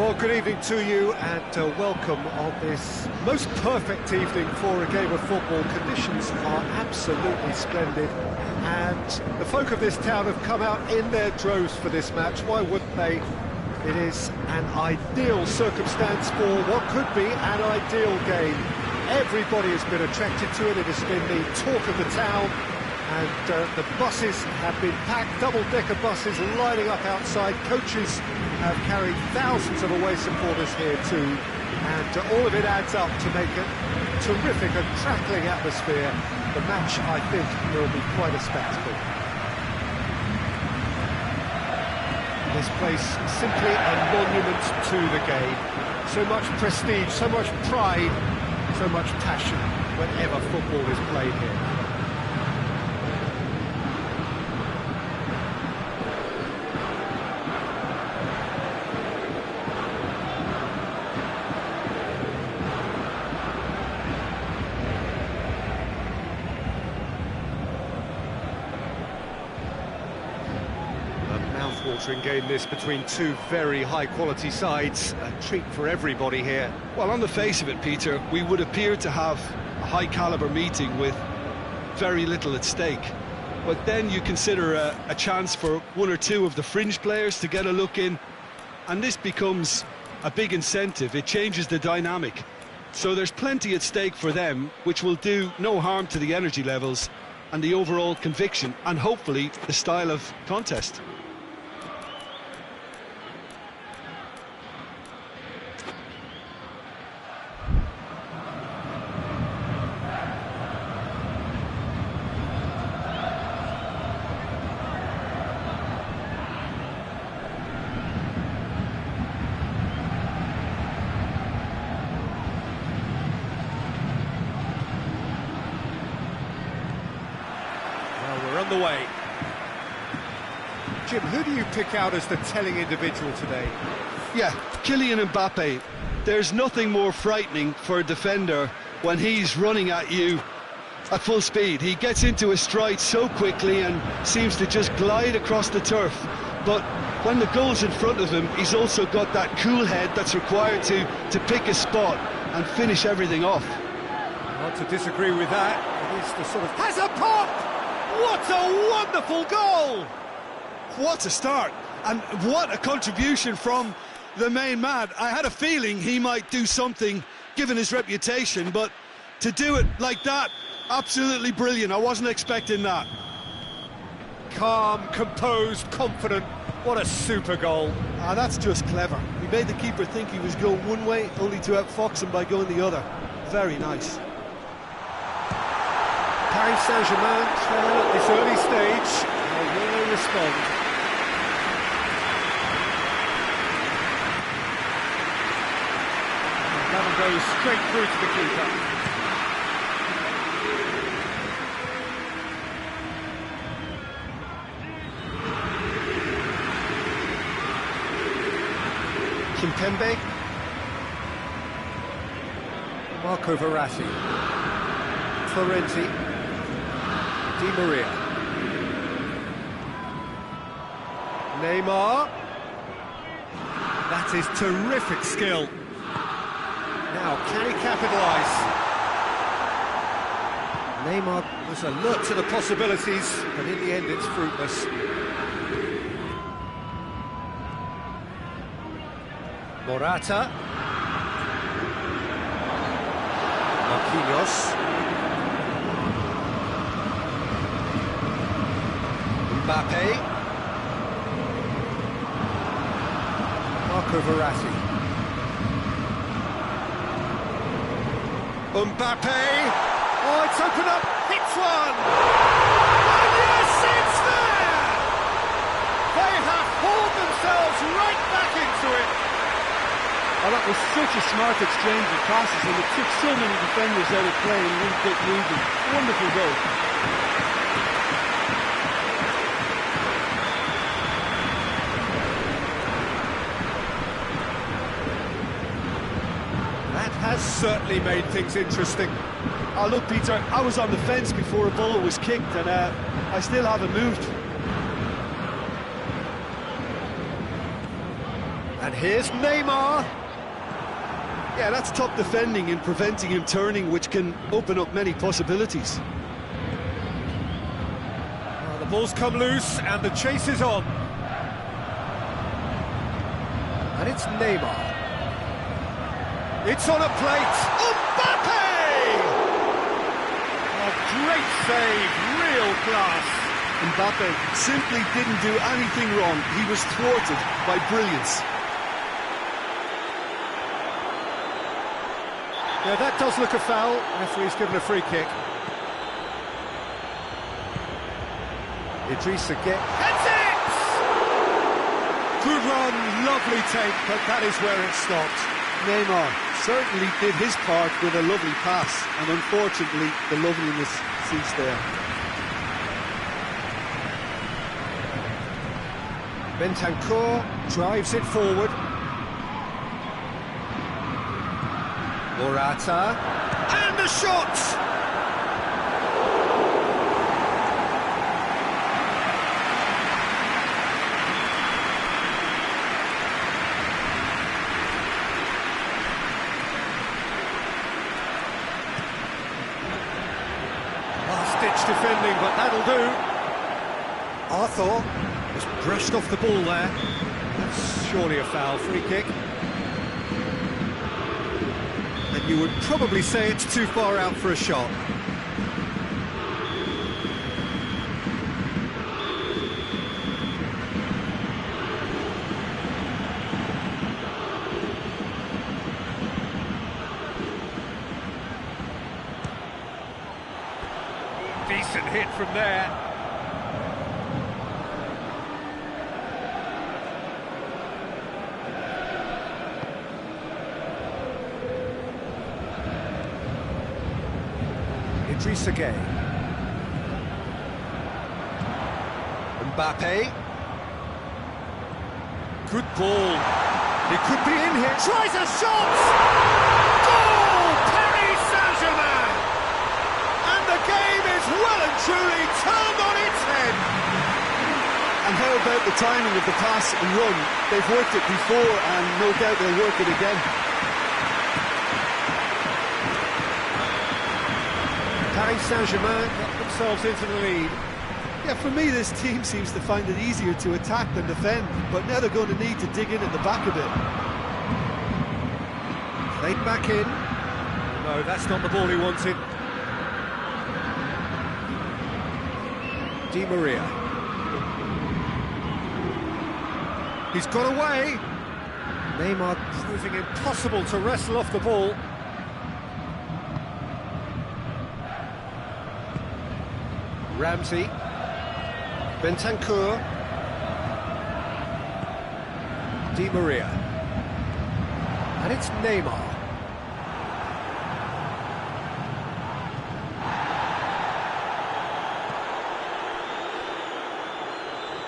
Well, good evening to you and welcome on this most perfect evening for a game of football. Conditions are absolutely splendid and the folk of this town have come out in their droves for this match. Why wouldn't they? It is an ideal circumstance for what could be an ideal game. Everybody has been attracted to it. It has been the talk of the town. And the buses have been packed, double-decker buses lining up outside. Coaches have carried thousands of away supporters here too. And all of it adds up to make a terrific and crackling atmosphere. The match, I think, will be quite a spectacle. This place simply a monument to the game. So much prestige, so much pride, so much passion whenever football is played here. Mouth-watering game this between two very high-quality sides. A treat for everybody here. Well, on the face of it, Peter, we would appear to have a high-caliber meeting with very little at stake. But then you consider a chance for one or two of the fringe players to get a look in, and this becomes a big incentive. It changes the dynamic. So there's plenty at stake for them, which will do no harm to the energy levels and the overall conviction, and hopefully the style of contest. We're on the way. Jim, who do you pick out as the telling individual today? Yeah, Kylian Mbappe. There's nothing more frightening for a defender when he's running at you at full speed. He gets into a stride so quickly and seems to just glide across the turf. But when the goal's in front of him, he's also got that cool head that's required to pick a spot and finish everything off. Not to disagree with that. It is the sort of... Has a pop! What a wonderful goal! What a start, and what a contribution from the main man. I had a feeling he might do something, given his reputation, but to do it like that, absolutely brilliant. I wasn't expecting that. Calm, composed, confident. What a super goal. That's just clever. He made the keeper think he was going one way, only to outfox him by going the other. Very nice. Paris Saint-Germain, at this early stage, how will they respond? And that one goes straight through to the keeper. Kimpembe. Marco Verratti. Florenzi. Di Maria. Neymar. That is terrific skill. Now, can he capitalise? Neymar was alert to the possibilities, but in the end it's fruitless. Morata. Marquinhos. Mbappe. Marco Verratti. Mbappe. Oh, it's opened up. Hits one. And yes, it's there. They have pulled themselves right back into it. Oh, that was such a smart exchange of passes, and it took so many defenders out of play in one quick movement. Wonderful goal. Has certainly made things interesting. Oh, look, Peter, I was on the fence before a ball was kicked, and I still haven't moved. And Here's Neymar. Yeah, that's top defending and preventing him turning, which can open up many possibilities. Well, the ball's come loose and the chase is on. And it's Neymar. It's on a plate. Mbappe! A great save, real class. Mbappe simply didn't do anything wrong. He was thwarted by brilliance. Yeah, that does look a foul. Referee's given a free kick. Idrissa Gueye heads it! Good run, lovely take, but that is where it stopped. Neymar certainly did his part with a lovely pass, and unfortunately the loveliness ceased there. Bentancur drives it forward. Morata, and the shot! Last-ditch defending, but that'll do. Arthur was brushed off the ball there. That's surely a foul, free kick. And you would probably say it's too far out for a shot. Decent hit from there. Idrissa Gueye. Mbappe. Good ball. It could be in here. Tries a shot! Goal! Paris Saint-Germain! And the game is well and truly turned on its head. And how about the timing of the pass and run? They've worked it before and no doubt they'll work it again. Paris Saint-Germain got themselves into the lead. Yeah, for me this team seems to find it easier to attack than defend, but now they're going to need to dig in at the back a bit. Played back in. No, that's not the ball he wanted. Di Maria. He's got away. Neymar proving impossible to wrestle off the ball. Ramsey. Bentancur. Di Maria. And it's Neymar.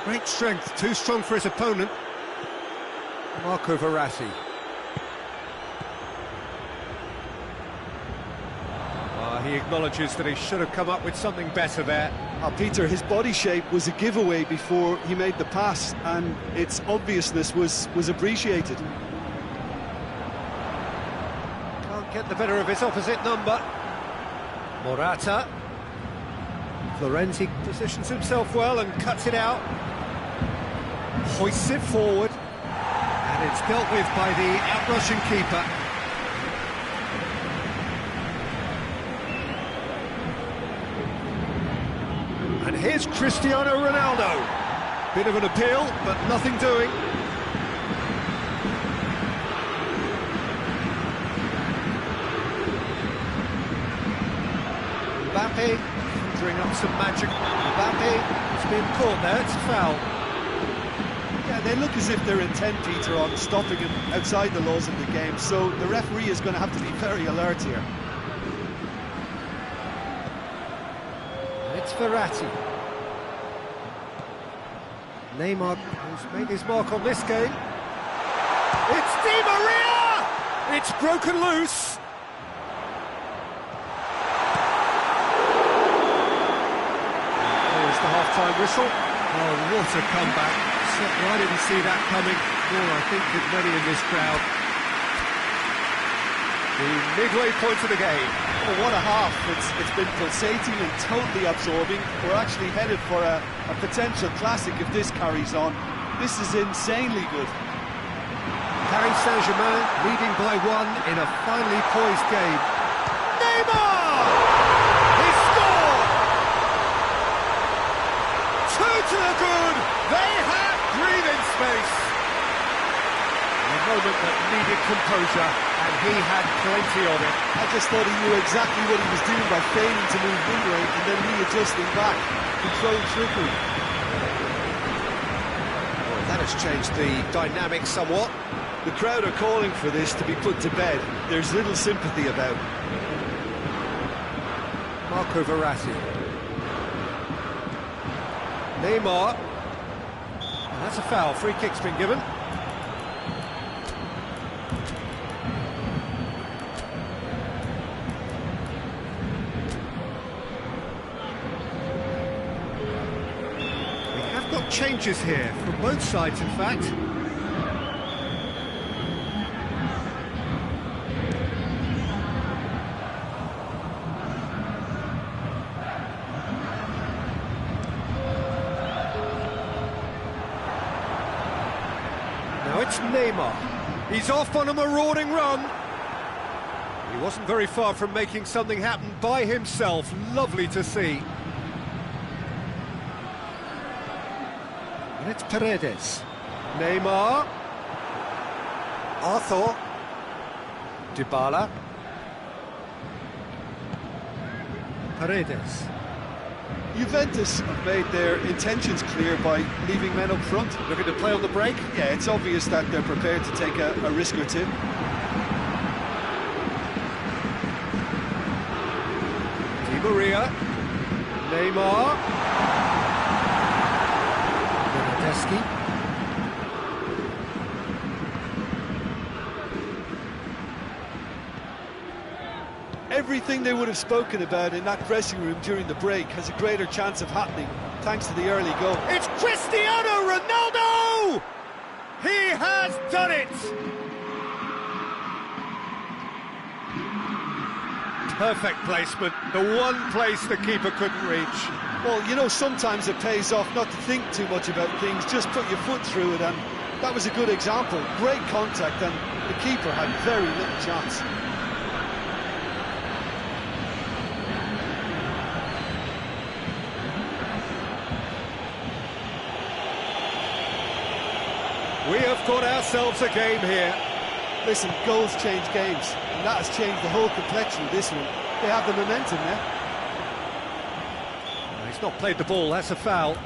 Great strength, too strong for his opponent. Marco Verratti. He acknowledges that he should have come up with something better there. Peter, his body shape was a giveaway before he made the pass, and its obviousness was appreciated. Can't get the better of his opposite number. Morata. Florenzi positions himself well and cuts it out. Hoists it forward. And it's dealt with by the outrushing keeper. And here's Cristiano Ronaldo. Bit of an appeal, but nothing doing. Mbappe, conjuring up some magic. Mbappe has been caught there, it's a foul. Yeah, they look as if they're intent, Peter, on stopping him outside the laws of the game, so the referee is going to have to be very alert here. It's Verratti. Neymar has made his mark on this game. It's Di Maria! It's broken loose. Here's the half-time whistle. Oh, what a comeback. Why didn't see that coming? Well, I think did many in this crowd. The midway point of the game. Oh, what a half. It's been pulsating and totally absorbing. We're actually headed for a potential classic if this carries on. This is insanely good. Paris Saint-Germain leading by 1 in a finely poised game. Neymar! He scored! 2 to the good! They have breathing space! A moment that needed composure, and he had plenty of it. I just thought he knew exactly what he was doing by failing to move midway and then readjusting back. Controlled trickery. Well, that has changed the dynamic somewhat. The crowd are calling for this to be put to bed. There's little sympathy about. Marco Verratti. Neymar. And that's a foul. Free kick's been given. We have got changes here from both sides, in fact. Now it's Neymar. He's off on a marauding run. He wasn't very far from making something happen by himself. Lovely to see. And it's Paredes. Neymar. Arthur. Dybala. Paredes. Juventus have made their intentions clear by leaving men up front. Looking to play on the break. Yeah, it's obvious that they're prepared to take a risk or two. Di Maria. Neymar. Bernardeschi. Everything they would have spoken about in that dressing room during the break has a greater chance of happening thanks to the early goal. It's Cristiano Ronaldo! He has done it! Perfect placement, the one place the keeper couldn't reach. Well, you know, sometimes it pays off not to think too much about things, just put your foot through it, and that was a good example. Great contact, and the keeper had very little chance. We have got ourselves a game here. Listen, goals change games, and that has changed the whole complexion of this one. They have the momentum now. He's not played the ball, that's a foul.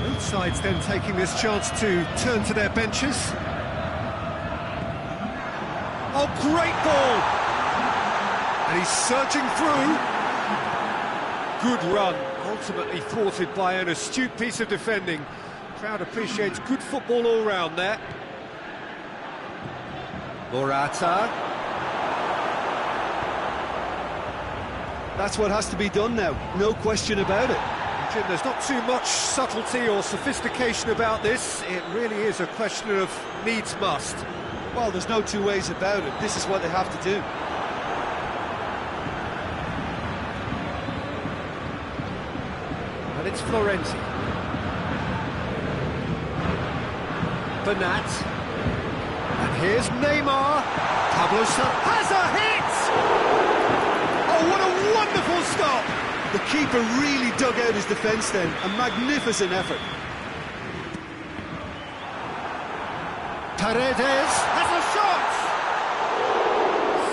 Both sides then taking this chance to turn to their benches. Oh, great ball! And he's surging through. Good run, ultimately thwarted by an astute piece of defending. Crowd appreciates good football all round there. Morata. That's what has to be done now, no question about it. Jim, there's not too much subtlety or sophistication about this. It really is a question of needs must. Well, there's no two ways about it. This is what they have to do. And it's Florenzi. Bernat. And here's Neymar. Pablo has a hit! Oh, what a wonderful stop! The keeper really dug out his defence then. A magnificent effort. Paredes has a shot!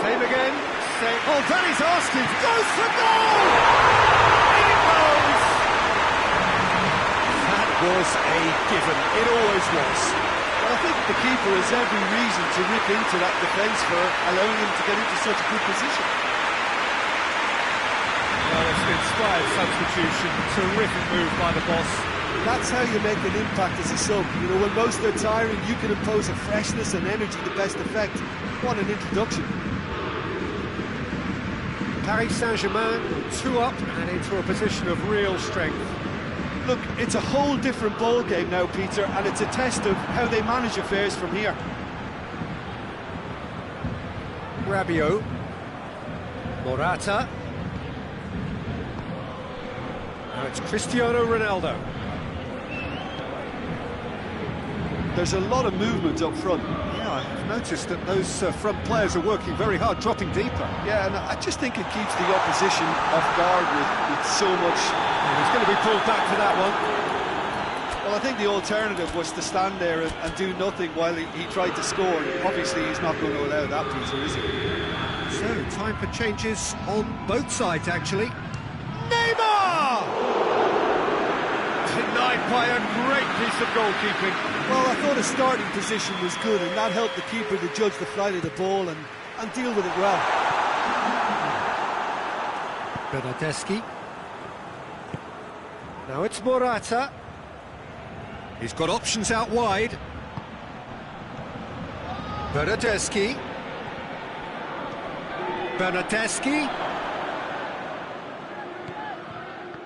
Same again. Same. Oh, Danny's asked him. Goes for goal! In it goes! That was a given. It always was. Well, I think the keeper has every reason to rip into that defence for allowing him to get into such a good position. Well, it's an inspired substitution. Terrific move by the boss. That's how you make an impact as a sub. You know, when most are tiring, you can impose a freshness and energy to best effect. What an introduction. Paris Saint-Germain 2 up and into a position of real strength. Look, it's a whole different ball game now, Peter, and it's a test of how they manage affairs from here. Rabiot, Morata. Now it's Cristiano Ronaldo. There's a lot of movement up front. Yeah, I've noticed that those front players are working very hard, dropping deeper. Yeah, and I just think it keeps the opposition off guard with so much. And he's going to be pulled back for that one. Well, I think the alternative was to stand there and do nothing while he tried to score. Obviously, he's not going to allow that, Peter, is he? So, time for changes on both sides, actually. Neymar! Denied by a great piece of goalkeeping. Well, I thought his starting position was good, and that helped the keeper to judge the flight of the ball and deal with it well. Bernardeschi. Now it's Morata. He's got options out wide. Bernardeschi. Bernardeschi.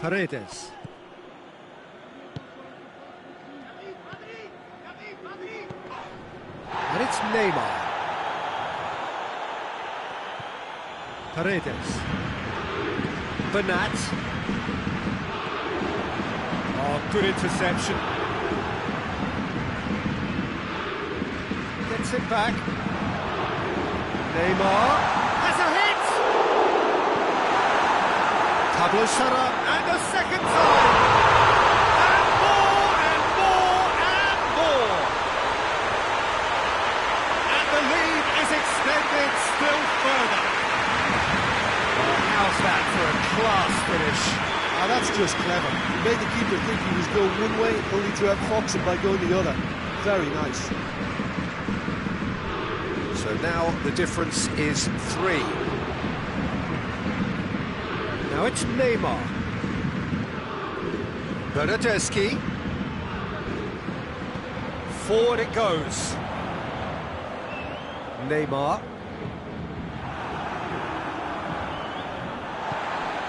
Paredes. And it's Neymar. Paredes. Bernat. Oh, good interception. Gets it back. Neymar has a hit! Pablo Sarra, and a second time! And more, and more, and more! And the lead is extended still further. Oh, how's that for a class finish? Ah, that's just clever. He made the keeper think he was going one way, only to outfox him by going the other. Very nice. So now the difference is 3. Now it's Neymar. Bernardeschi. Forward it goes. Neymar.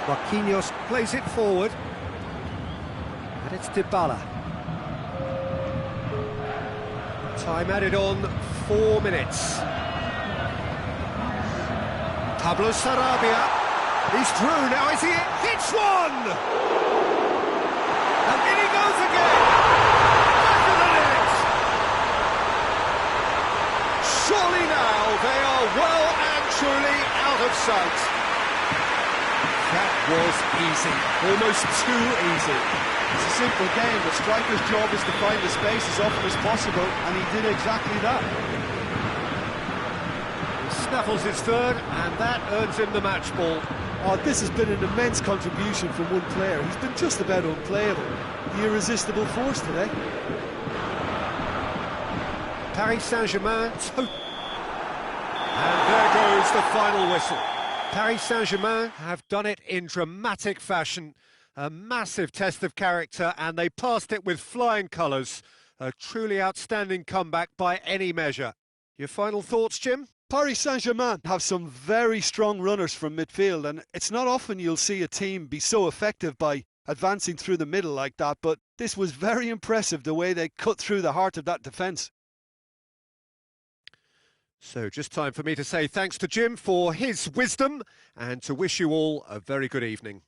Marquinhos plays it forward. And it's Dybala. Time added on 4 minutes. Pablo Sarabia, he's through, now is he? Hits one! And in he goes again! Back of the net! Surely now they are well and truly out of sight. That was easy, almost too easy. It's a simple game. The striker's job is to find the space as often as possible, and he did exactly that. Snaffles his third, and that earns him the match ball. Oh, this has been an immense contribution from one player. He's been just about unplayable. The irresistible force today. Paris Saint-Germain. And there goes the final whistle. Paris Saint-Germain have done it in dramatic fashion. A massive test of character, and they passed it with flying colours. A truly outstanding comeback by any measure. Your final thoughts, Jim? Paris Saint-Germain have some very strong runners from midfield, and it's not often you'll see a team be so effective by advancing through the middle like that, but this was very impressive the way they cut through the heart of that defence. So just time for me to say thanks to Jim for his wisdom and to wish you all a very good evening.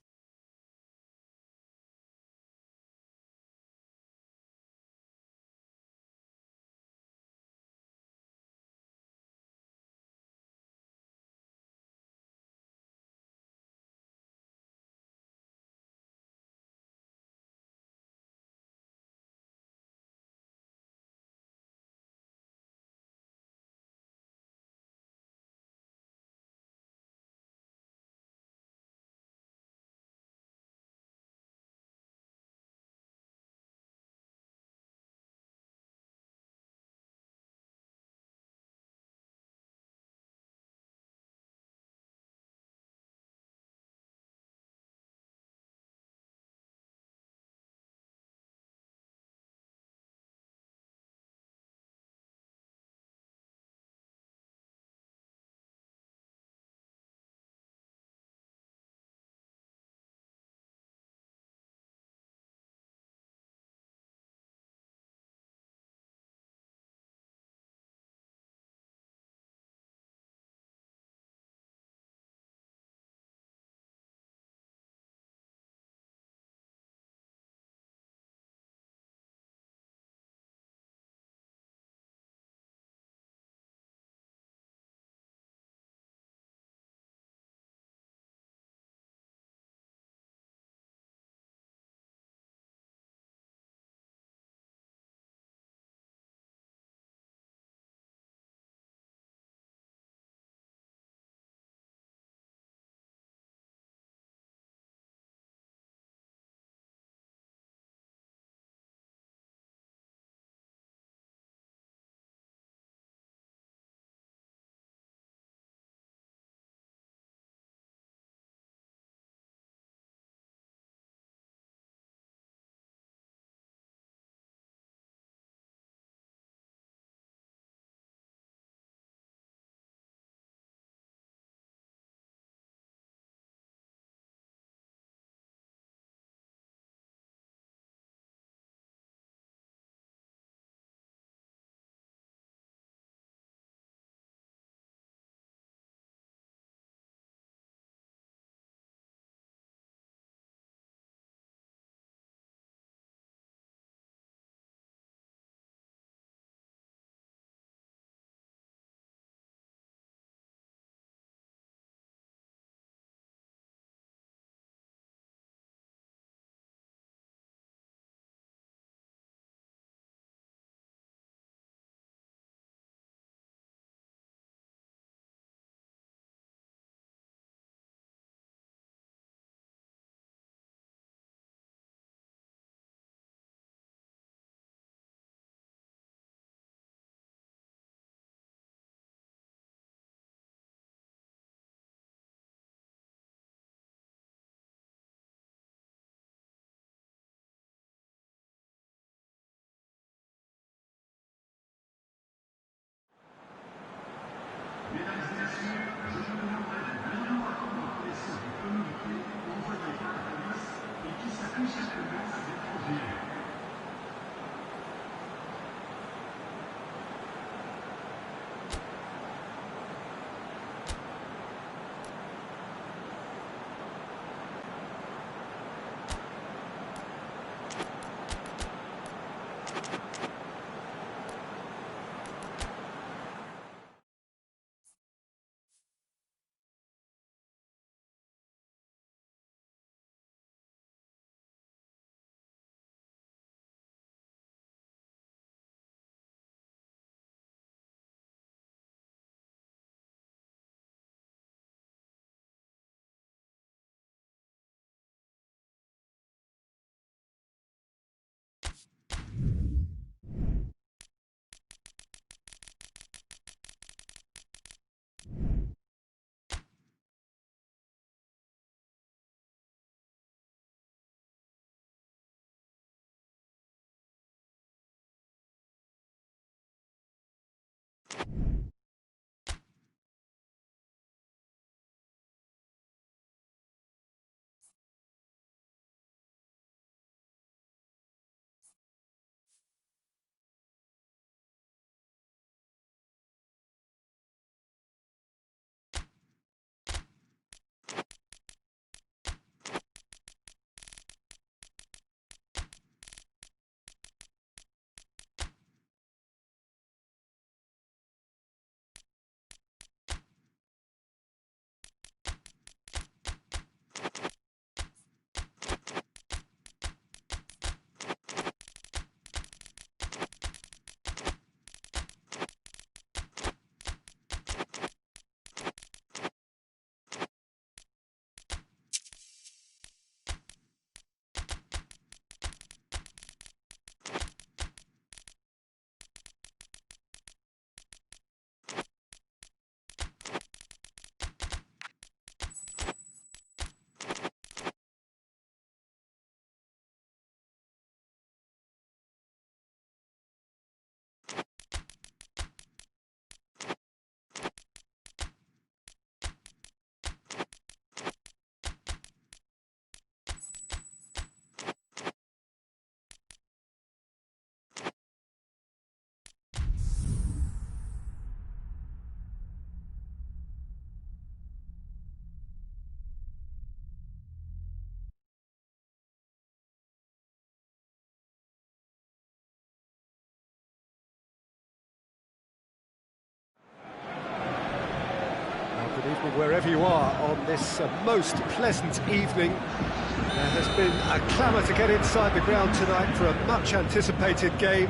wherever you are on this most pleasant evening. There has been a clamour to get inside the ground tonight for a much-anticipated game.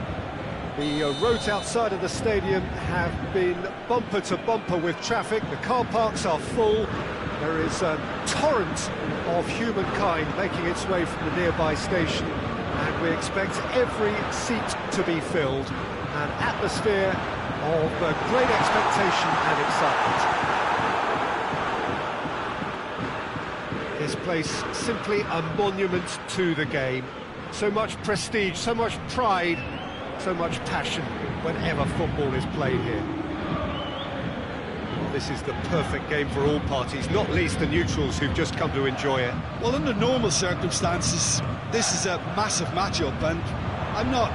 The roads outside of the stadium have been bumper to bumper with traffic. The car parks are full. There is a torrent of humankind making its way from the nearby station, and we expect every seat to be filled. An atmosphere of great expectation and excitement. This place simply a monument to the game. So much prestige, so much pride, so much passion whenever football is played here. Well, this is the perfect game for all parties, not least the neutrals who've just come to enjoy it. Well, under normal circumstances, this is a massive matchup, and I'm not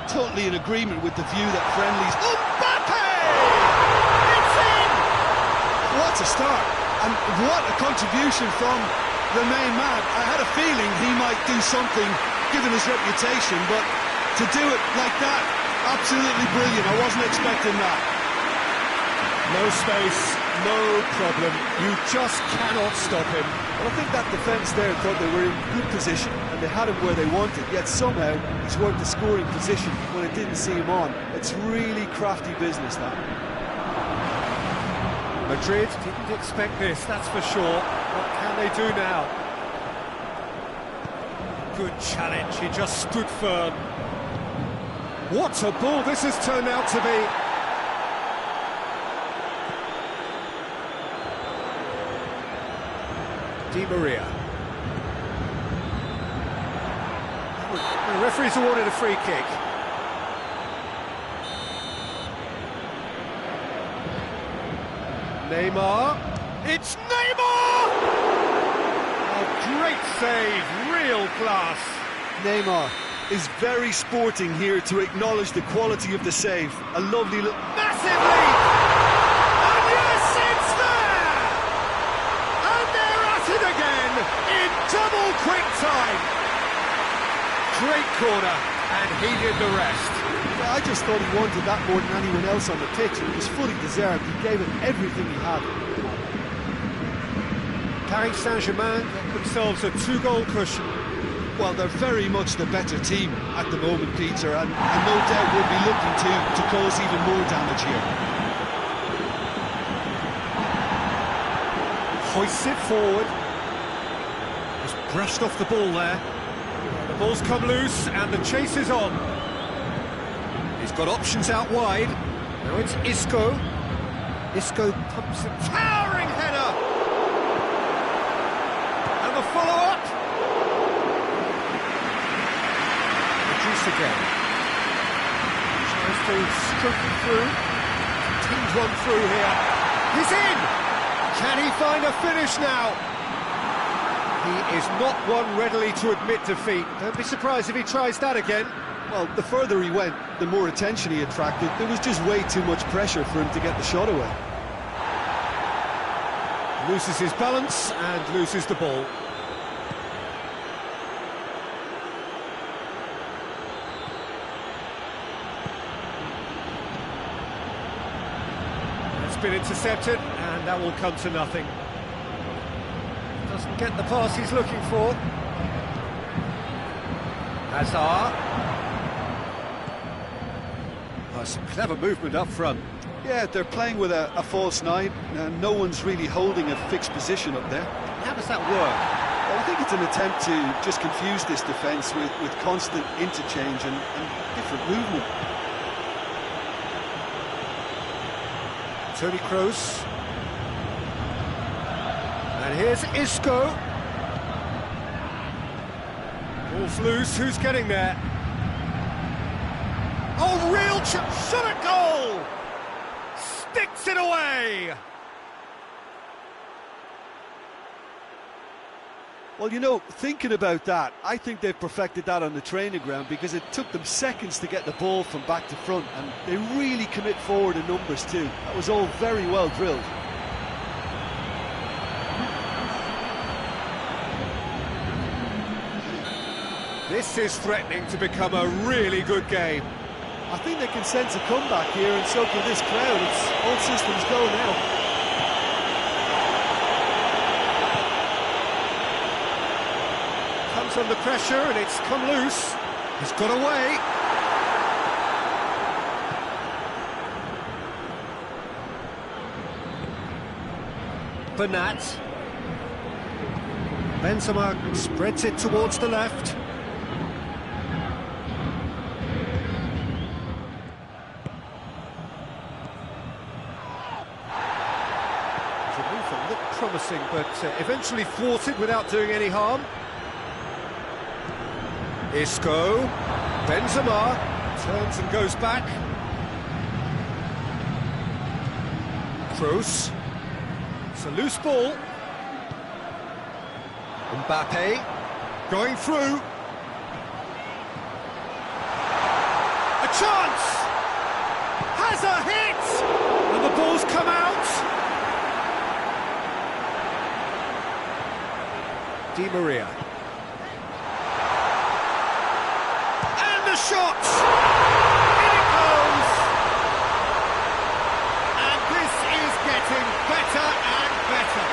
totally in agreement with the view that friendlies... Mbappe! It's in! What a start, and what a contribution from the main man. I had a feeling he might do something, given his reputation, but to do it like that, absolutely brilliant. I wasn't expecting that. No space, no problem. You just cannot stop him. Well, I think that defence there thought they were in good position and they had him where they wanted, yet somehow he's worked the scoring position when it didn't see him on. It's really crafty business, that. Madrid didn't expect this, that's for sure. What can they do now? Good challenge, he just stood firm. What a ball this has turned out to be. Di Maria. The referee's awarded a free kick. Neymar. It's Neymar! A great save, real class. Neymar is very sporting here to acknowledge the quality of the save. A lovely look. Massive lead! And yes, it's there! And they're at it again in double quick time. Great corner, and he did the rest. Yeah, I just thought he wanted that more than anyone else on the pitch. It was fully deserved. He gave it everything he had. Paris Saint-Germain get themselves a 2-goal cushion. Well, they're very much the better team at the moment, Peter, and no doubt will be looking to cause even more damage here. Hoists it forward. Just brushed off the ball there. The ball's come loose and the chase is on. He's got options out wide. Now it's Isco. Isco pumps a towering header. And the follow-up. Again. Tries to stroke it through. Teams one through here. He's in! Can he find a finish now? He is not one readily to admit defeat. Don't be surprised if he tries that again. Well, the further he went, the more attention he attracted. There was just way too much pressure for him to get the shot away. Loses his balance and loses the ball. Been intercepted, and that will come to nothing. Doesn't get the pass he's looking for. Hazard. Oh, some clever movement up front. Yeah, they're playing with a false nine, and no one's really holding a fixed position up there. How does that work? Well, I think it's an attempt to just confuse this defence with constant interchange and different movement. Toni Kroos. And here's Isco. Ball's loose, who's getting there? Oh, real shot at goal! Sticks it away! Well, you know, thinking about that, I think they've perfected that on the training ground because it took them seconds to get the ball from back to front, and they really commit forward in numbers too. That was all very well drilled. This is threatening to become a really good game. I think they can sense a comeback here, and so can this crowd. It's all systems go now. under pressure and it's come loose. He's got away. Bernat. Benzema spreads it towards the left. The movement looked promising, but eventually thwarted without doing any harm. Isco. Benzema turns and goes back. Kroos. It's a loose ball. Mbappe going through. A chance! Has a hit! And the ball's come out. Di Maria. And the shot! In it goes! And this is getting better and better.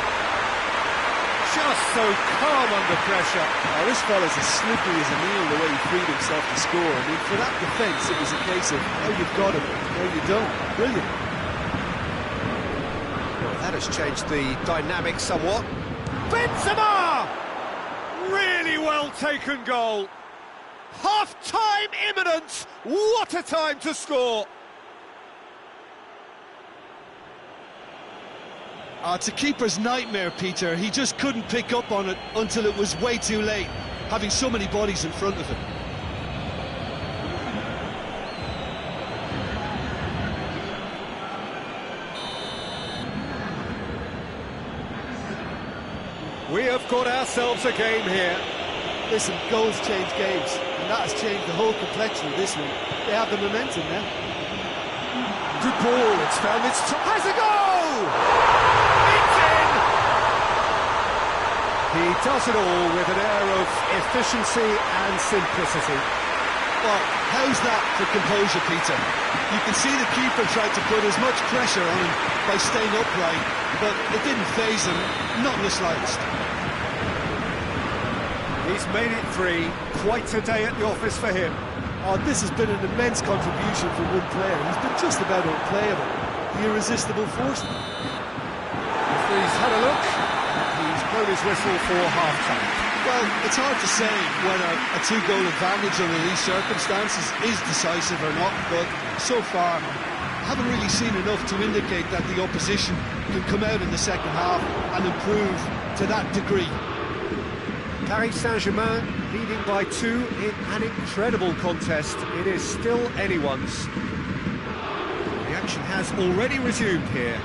Just so calm under pressure. Oh, this fella's as slippery as a needle the way he freed himself to score. I mean, for that defence, it was a case of, oh, you've got him, no, you don't. Brilliant. Well, that has changed the dynamic somewhat. Benzema! Really well taken goal. Half-time imminent. What a time to score. It's a keeper's nightmare, Peter. He just couldn't pick up on it until it was way too late, having so many bodies in front of him. We have got ourselves a game here. Listen, goals change games, and that has changed the whole complexion of this one. They have the momentum now. Good ball, it's found its... Has a goal! He does it all with an air of efficiency and simplicity. Well, how's that for composure, Peter? You can see the keeper tried to put as much pressure on him by staying upright, but it didn't faze him, not in the slightest. He's made it free. Quite a day at the office for him. Oh, this has been an immense contribution from one player. He's been just about unplayable. The irresistible force. He's had a look. He's blown his whistle for half-time. Well, it's hard to say whether a two-goal advantage under these circumstances is decisive or not, but so far, I haven't really seen enough to indicate that the opposition can come out in the second half and improve to that degree. Paris Saint-Germain leading by 2 in an incredible contest. It is still anyone's. The action has already resumed here.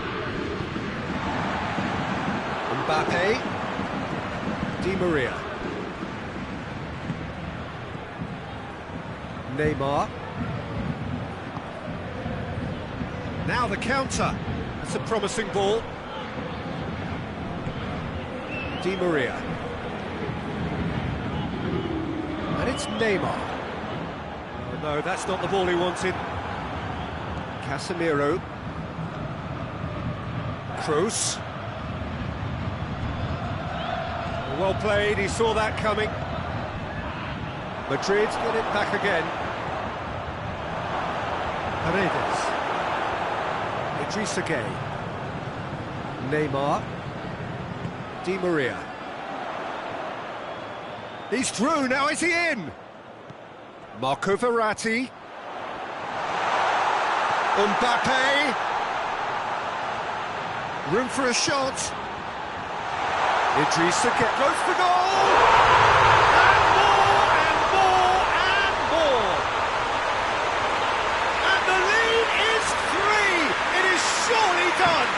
Mbappe. Di Maria. Neymar. Now the counter. That's a promising ball. Di Maria. And it's Neymar. Oh, no, that's not the ball he wanted. Casemiro. Kroos. Well played, he saw that coming. Madrid get it back again. Paredes. Idrissa Gueye. Neymar. Di Maria. He's through, now is he in? Marco Verratti. Mbappe. Room for a shot. Idrissa Gueye goes for goal! And more, and more, and more! And the lead is 3! It is surely done!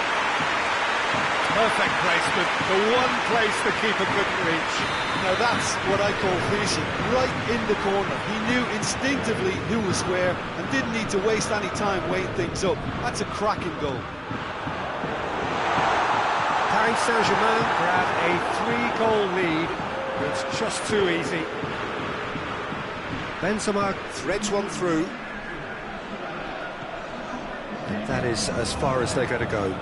Perfect placement, the one place the keeper couldn't reach. Now that's what I call finishing, right in the corner. He knew instinctively who was where and didn't need to waste any time weighing things up. That's a cracking goal. Paris Saint-Germain grab a 3-goal lead. It's just too easy. Benzema threads one through. And that is as far as they're going to go.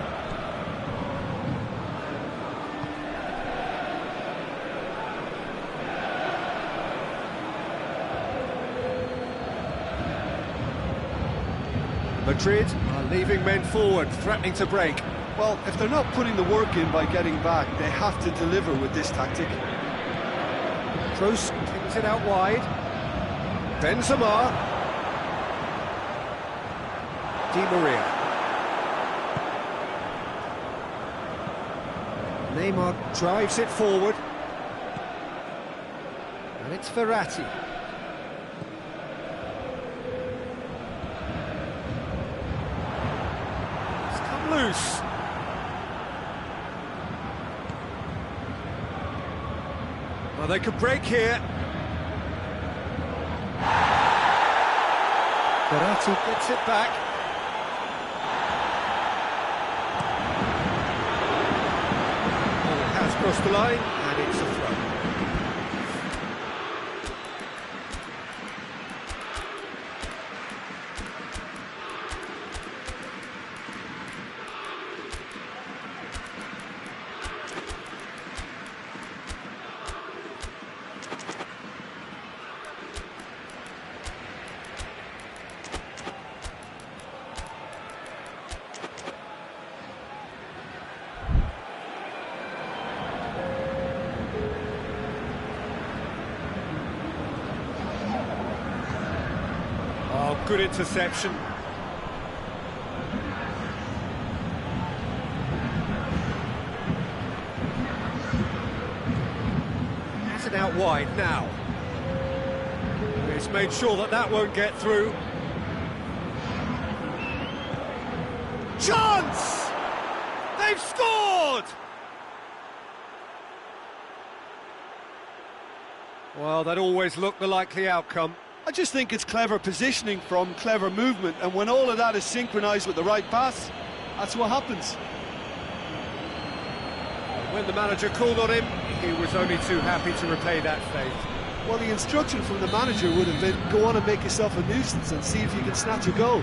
Madrid are leaving men forward, threatening to break. Well, if they're not putting the work in by getting back, they have to deliver with this tactic. Kroos kicks it out wide. Benzema. Di Maria. Neymar drives it forward. And it's Verratti. It's come loose. Well, they could break here. Verratti gets it back. Oh, it has crossed the line, and it's a throw. Good interception. Has it out wide now. He's made sure that that won't get through. Chance! They've scored! Well, that always looked the likely outcome. I just think it's clever positioning from clever movement, and when all of that is synchronised with the right pass, that's what happens. When the manager called on him, he was only too happy to repay that fate. Well, the instruction from the manager would have been, go on and make yourself a nuisance and see if you can snatch a goal.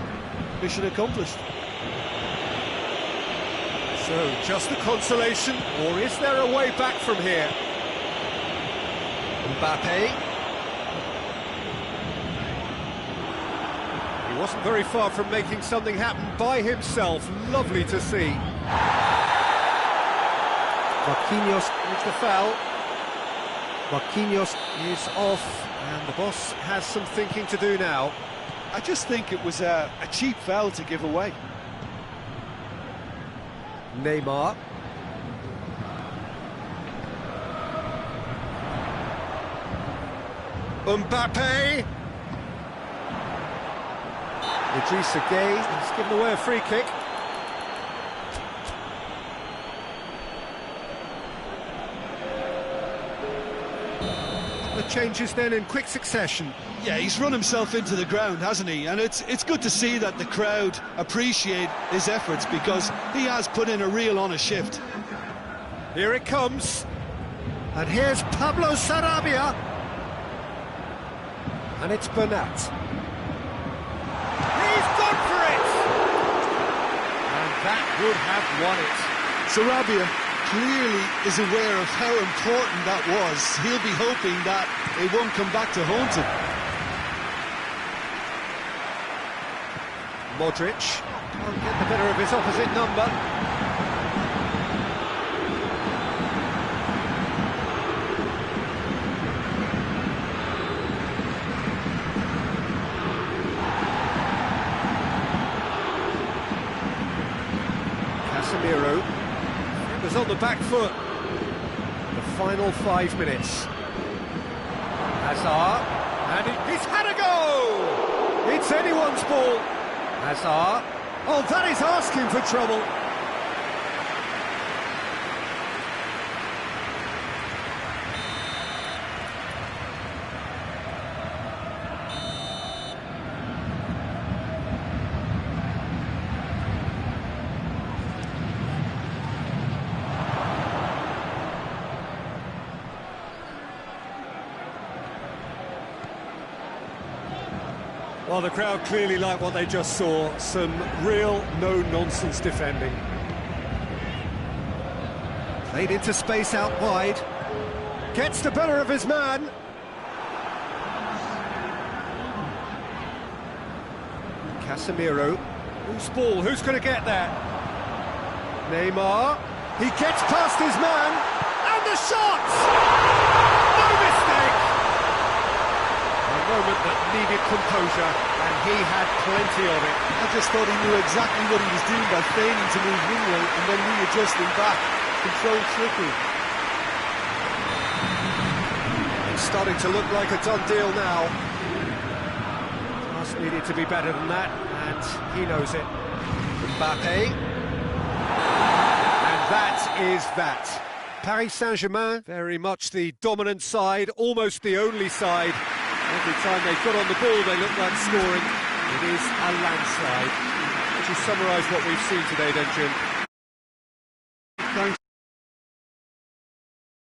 Mission accomplished. So, just a consolation, or is there a way back from here? Mbappe. He wasn't very far from making something happen by himself. Lovely to see. Marquinhos with the foul. Marquinhos is off, and the boss has some thinking to do now. I just think it was a cheap foul to give away. Neymar. Mbappe. Idrissa Gueye has given away a free kick. The changes then in quick succession. Yeah, he's run himself into the ground, hasn't he? And it's good to see that the crowd appreciate his efforts, because he has put in a real honest shift. Here it comes. And here's Pablo Sarabia. And it's Bernat. He's gone for it! And that would have won it. Sarabia clearly is aware of how important that was. He'll be hoping that it won't come back to haunt him. Modric can't get the better of his opposite number. Casemiro was on the back foot. The final 5 minutes. Hazard, and he's had a go! It's anyone's ball. Hazard. Oh, that is asking for trouble. Well, the crowd clearly liked what they just saw. Some real no-nonsense defending. Played into space out wide. Gets the better of his man. Casemiro. Whose ball? Who's going to get there? Neymar. He gets past his man. And the shot! No mistake! A moment that needed composure, and he had plenty of it. I just thought he knew exactly what he was doing by feigning to move wingway and then readjusting back. Controlled trickery. It's starting to look like a done deal now. Just needed to be better than that, and he knows it. Mbappe. And that is that. Paris Saint-Germain, very much the dominant side, almost the only side. Every time they've got on the ball, they look like scoring. It is a landslide. Would you summarise what we've seen today, then, Jim?